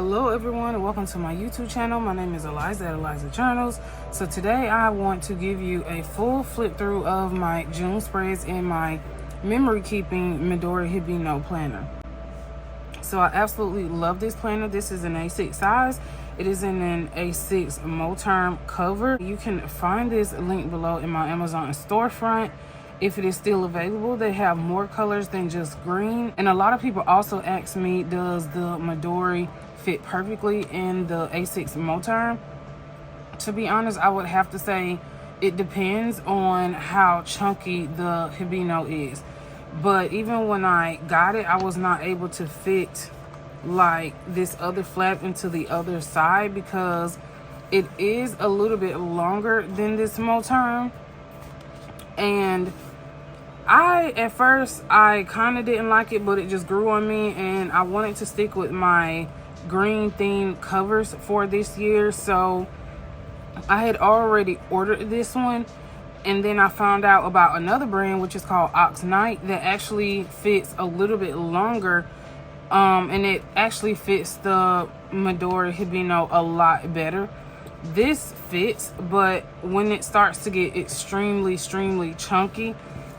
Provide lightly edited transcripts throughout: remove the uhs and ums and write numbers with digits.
Hello everyone and welcome to my YouTube channel. My name is Eliza at Eliza Journals. So today I want to give you a full flip through of my June spreads in my memory keeping Midori Hibino planner. So I absolutely love this planner. This is an A6 size. It is in an A6 Moterm cover. You can find this link below in my Amazon storefront if it is still available. They have more colors than just green. And a lot of people also ask me, does the Midori fit perfectly in the A6 Moterm? To be honest, I would have to say it depends on how chunky the Hibino is. But even when I got it, I was not able to fit like this other flap into the other side because it is a little bit longer than this Moterm. And at first I kind of didn't like it, but it just grew on me and I wanted to stick with my green themed covers for this year. So I had already ordered this one, and then I found out about another brand which is called Ox Night that actually fits a little bit longer, and it actually fits the Midori Hibino a lot better. This fits, but when it starts to get extremely chunky,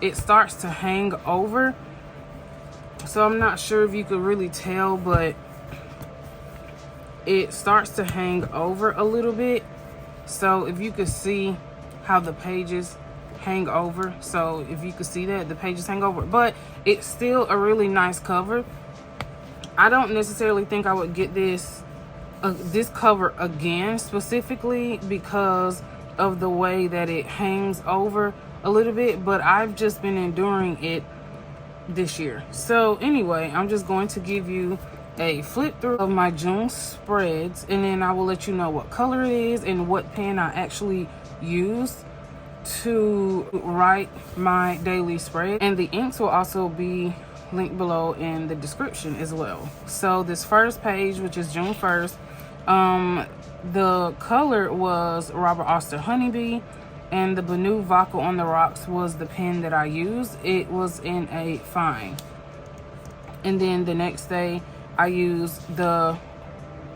it starts to hang over. So I'm not sure if you could really tell, but it starts to hang over a little bit. So if you could see how the pages hang over, so if you could see that the pages hang over, but it's still a really nice cover. I don't necessarily think I would get this cover again, specifically because of the way that it hangs over a little bit, but I've just been enduring it this year. So anyway, I'm just going to give you a flip through of my June spreads, and then I will let you know what color it is and what pen I actually used to write my daily spread. And the inks will also be linked below in the description as well. So this first page, which is June 1st, the color was Robert Oster Honeybee, and the Benu Vodka on the Rocks was the pen that I used. It was in a fine. And then the next day I used the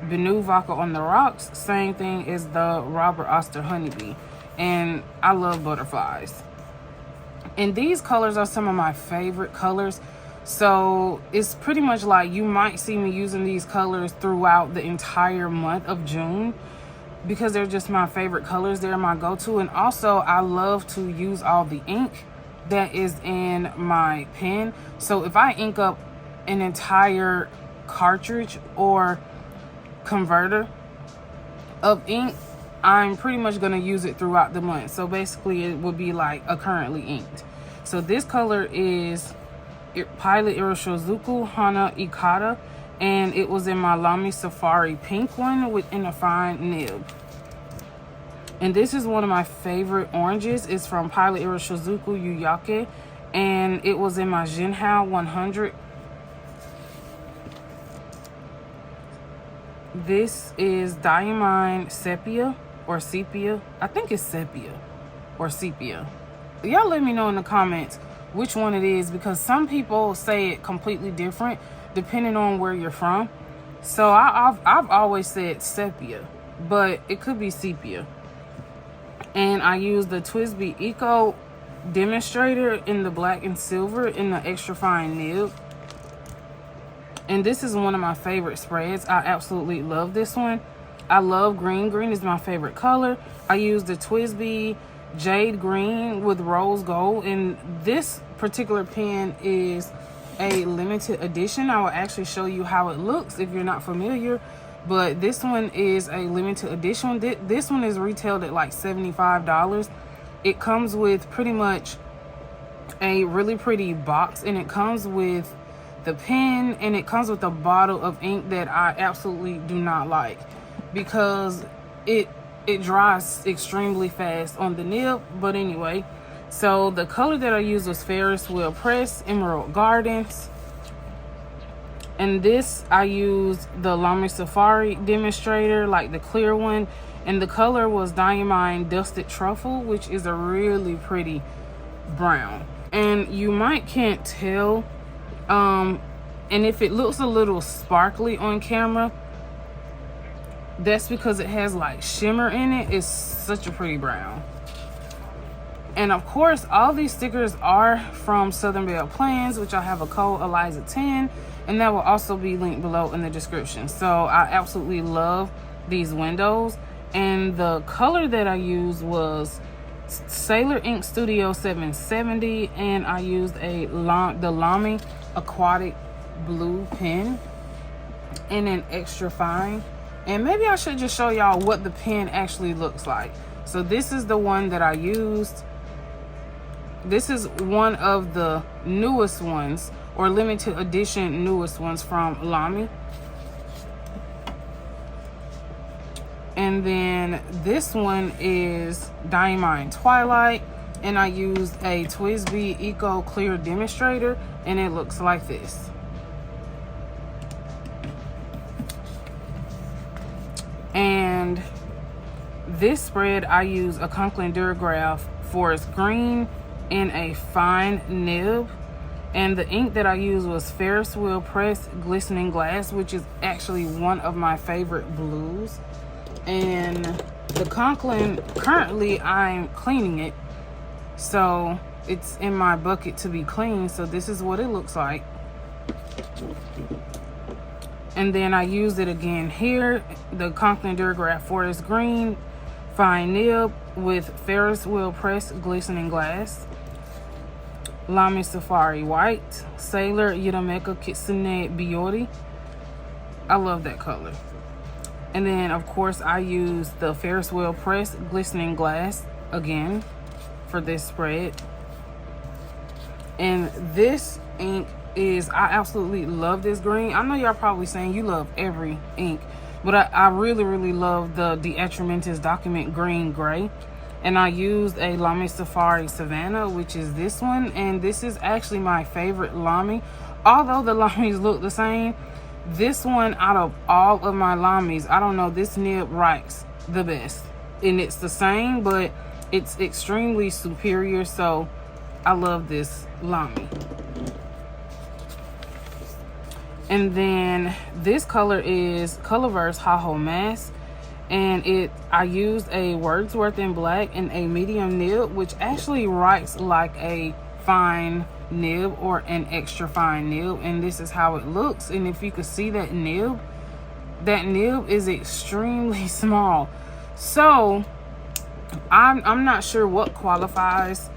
Benu Vodka on the Rocks, same thing as the Robert Oster Honeybee. And I love butterflies. And these colors are some of my favorite colors. So it's pretty much like you might see me using these colors throughout the entire month of June because they're just my favorite colors. They're my go-to. And also I love to use all the ink that is in my pen. So if I ink up an entire cartridge or converter of ink, I'm pretty much going to use it throughout the month. So basically it would be like a currently inked. So this color is Pilot Iroshizuku Hana Ikata, and it was in my Lamy Safari pink one within a fine nib. And this is one of my favorite oranges. It's from Pilot Iroshizuku Yuyake, and it was in my Jinhao 100. This is Diamine Sepia or Sepia. I think it's Sepia or Sepia. Y'all let me know in the comments which one it is, because some people say it completely different depending on where you're from. So I've always said Sepia, but it could be Sepia. And I use the TWSBI Eco Demonstrator in the black and silver in the extra fine nib. And this is one of my favorite spreads. I absolutely love this one. I love green. Green is my favorite color. I use the TWSBI Jade Green with Rose Gold, and this particular pen is a limited edition. I will actually show you how it looks if you're not familiar, but this one is a limited edition. This one is retailed at like $75. It comes with pretty much a really pretty box, and it comes with the pen, and it comes with a bottle of ink that I absolutely do not like because it dries extremely fast on the nib. But anyway, so the color that I used was Ferris Wheel Press Emerald Gardens, and this I used the Lamy Safari Demonstrator, like the clear one, and the color was Diamine Dusted Truffle, which is a really pretty brown. And you might can't tell, and if it looks a little sparkly on camera, that's because it has like shimmer in it. It's such a pretty brown. And of course, all these stickers are from Southern Belle Plans, which I have a code Eliza10, and that will also be linked below in the description. So I absolutely love these windows. And the color that I used was Sailor Ink Studio 770, and I used the Lamy Aquatic Blue pen in an extra fine. And maybe I should just show y'all what the pen actually looks like. So this is the one that I used. This is one of the newest ones, or limited edition newest ones from Lamy. And then this one is Diamond Twilight, and I used a TWSBI Eco Clear Demonstrator, and it looks like this. And this spread, I use a Conklin Durograph Forest Green in a fine nib, and the ink that I used was Ferris Wheel Press Glistening Glass, which is actually one of my favorite blues. And the Conklin, currently I'm cleaning it, so it's in my bucket to be cleaned. So this is what it looks like. And then I used it again here, the Conklin Durograph Forest Green fine nib with Ferris Wheel Press Glistening Glass, Lamy Safari White, Sailor Yudomeka Kitsune Biori. I love that color. And then of course I used the Ferris Wheel Press Glistening Glass again for this spread. And this ink is, I absolutely love this green. I know y'all probably saying you love every ink, but I really love the De Atramentis Document Green Gray. And I used a Lamy Safari Savannah, which is this one. And this is actually my favorite Lamy. Although the Lamys look the same, this one out of all of my Lamys, I don't know, this nib writes the best. And it's the same, but it's extremely superior. So I love this Lamy. And then this color is Colorverse Haho Mask. And I used a Wordsworth in black and a medium nib, which actually writes like a fine nib or an extra fine nib. And this is how it looks. And if you could see that nib is extremely small. So I'm not sure what qualifies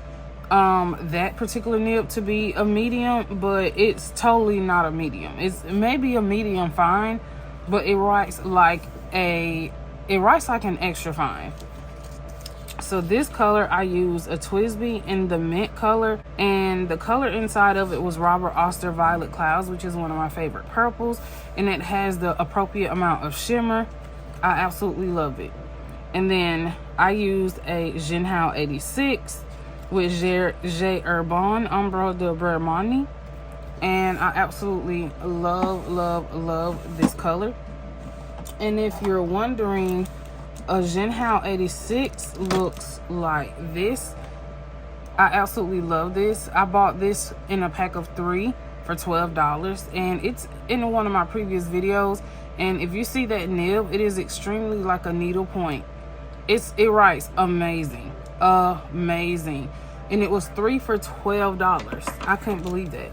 that particular nib to be a medium, but it's totally not a medium. It's maybe a medium fine, but it writes like an extra fine. So this color, I used a TWSBI in the mint color, and the color inside of it was Robert Oster Violet Clouds, which is one of my favorite purples, and it has the appropriate amount of shimmer. I absolutely love it. And then I used a Jinhao 86 with J Urban Ombre de Bermani, and I absolutely love this color. And if you're wondering, a Jinhao 86 looks like this. I absolutely love this. I bought this in a pack of 3 for $12, and it's in one of my previous videos. And if you see that nib, it is extremely like a needle point. It writes amazing, amazing. And it was 3 for $12. I couldn't believe that.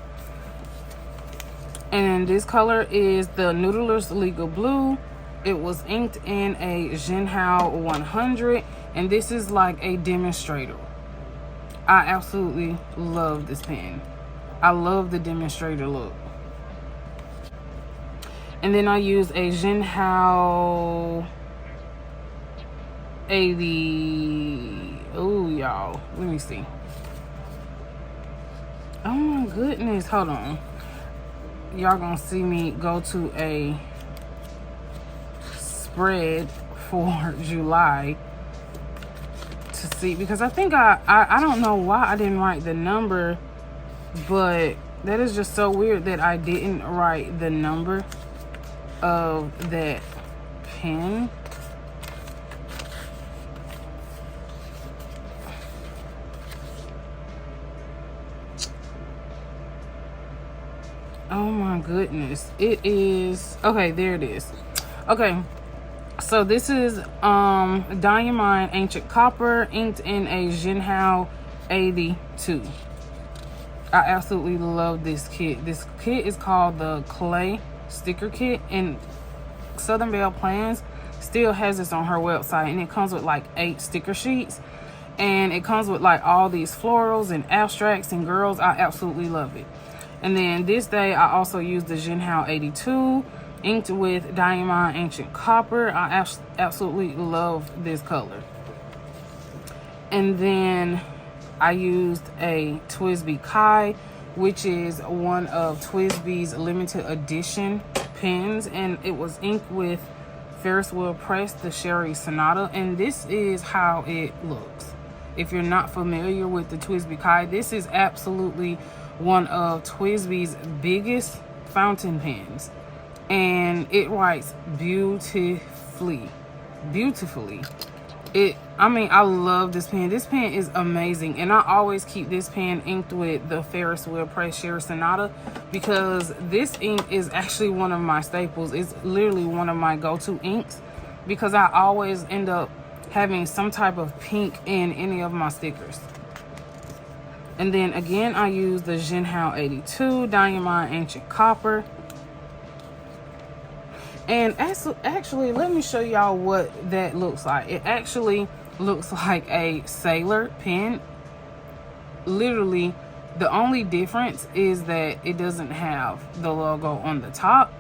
And this color is the Noodler's Legal Blue. It was inked in a Jinhao 100, and this is like a demonstrator. I absolutely love this pen. I love the demonstrator look. And then I use a Jinhao 80. Oh, y'all, let me see. Oh my goodness, hold on. Y'all gonna see me go to a spread for July to see, because I think I don't know why I didn't write the number, but that is just so weird that I didn't write the number of that pen. Oh my goodness. It is, okay, there it is. Okay, So this is Diamond Ancient Copper, inked in a Jinhao 82. I absolutely love this kit. This kit is called the Clay Sticker Kit, and Southern Belle Plans still has this on her website, and it comes with like 8 sticker sheets, and it comes with like all these florals and abstracts and girls. I absolutely love it. And then this day I also used the Jinhao 82, inked with Diamond Ancient Copper. I absolutely love this color. And then I used a Twisby Kai, which is one of Twisby's limited edition pens, and it was inked with Ferris Wheel Press, the Sherry Sonata, and this is how it looks. If you're not familiar with the Twisby Kai, this is absolutely one of Twisby's biggest fountain pens, and it writes beautifully. I mean, I love this pen. This pen is amazing, and I always keep this pen inked with the Ferris Wheel Press Sherry Sonata because this ink is actually one of my staples. It's literally one of my go-to inks because I always end up having some type of pink in any of my stickers. And then again, I use the Jinhao 82 Diamond Ancient Copper. And actually, let me show y'all what that looks like. It actually looks like a sailor pen. Literally, the only difference is that it doesn't have the logo on the top,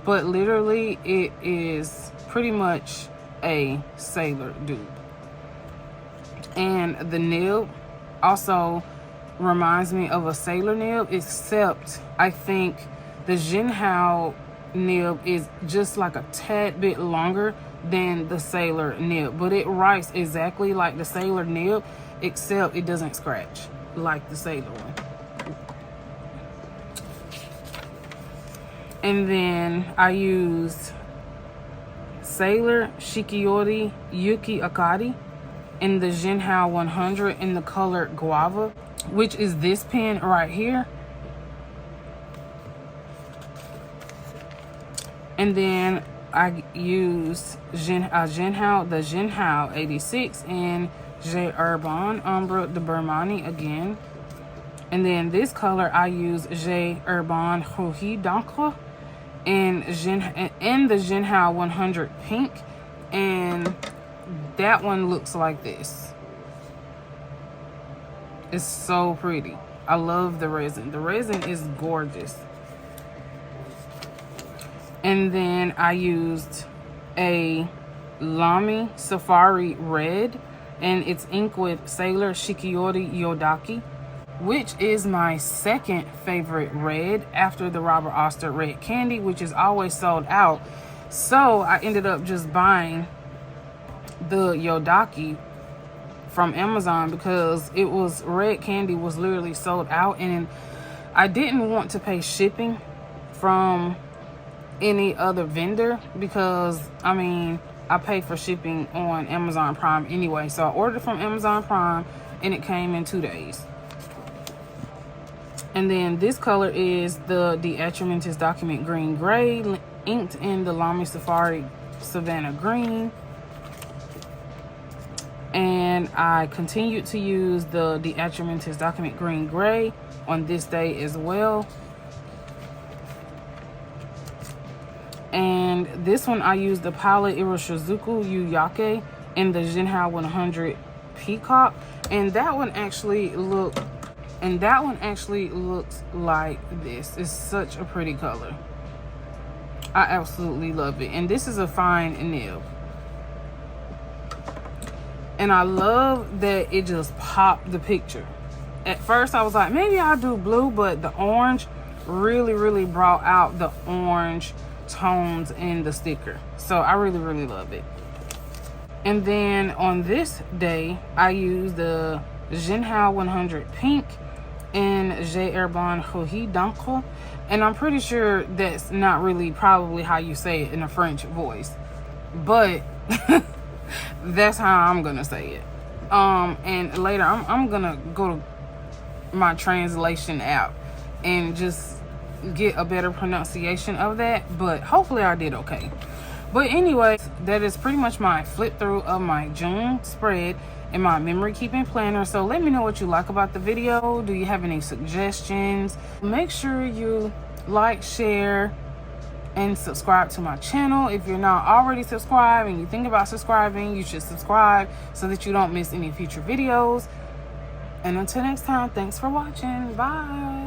but literally it is pretty much a sailor dude. And the nib also reminds me of a sailor nib, except I think the Jinhao nib is just like a tad bit longer than the sailor nib, but it writes exactly like the sailor nib, except it doesn't scratch like the sailor one. And then I used Sailor Shikiori Yuki Akari in the Jinhao 100 in the color Guava, which is this pen right here. And then I used the Jinhao 86 in J Urban Ombre de Bermani again. And then this color I used J Urban Rouhi d'Encre in the Jinhao 100 pink. And that one looks like this. It's so pretty. I love the resin. The resin is gorgeous. And then I used a Lamy Safari Red, and it's inked with Sailor Shikiori Yodaki, which is my second favorite red after the Robert Oster Red Candy, which is always sold out. So I ended up just buying the Yodaki from Amazon because it was Red Candy was literally sold out, and I didn't want to pay shipping from any other vendor because I mean I pay for shipping on Amazon Prime anyway. So I ordered from Amazon Prime and it came in 2 days. And then this color is the Atramentis Document Green Gray, inked in the Lamy Safari Savannah Green. And I continued to use the Atramentis Document Green Gray on this day as well. And this one I used the Pilot Iroshizuku Yuyake in the Jinhao 100 Peacock, and that one actually looks like this. It's such a pretty color. I absolutely love it, and this is a fine nib. And I love that it just popped the picture. At first I was like, maybe I'll do blue, but the orange really brought out the orange tones in the sticker. So I really love it. And then on this day I used the Jinhao 100 pink in J Urban Rouhi d'Encre, and I'm pretty sure that's not really probably how you say it in a French voice, but that's how I'm gonna say it. And later I'm gonna go to my translation app and just get a better pronunciation of that, but hopefully I did okay. But anyway, that is pretty much my flip through of my June spread in my memory keeping planner. So let me know what you like about the video. Do you have any suggestions? Make sure you like, share, and subscribe to my channel. If you're not already subscribed and you think about subscribing, you should subscribe so that you don't miss any future videos. And until next time, thanks for watching. Bye.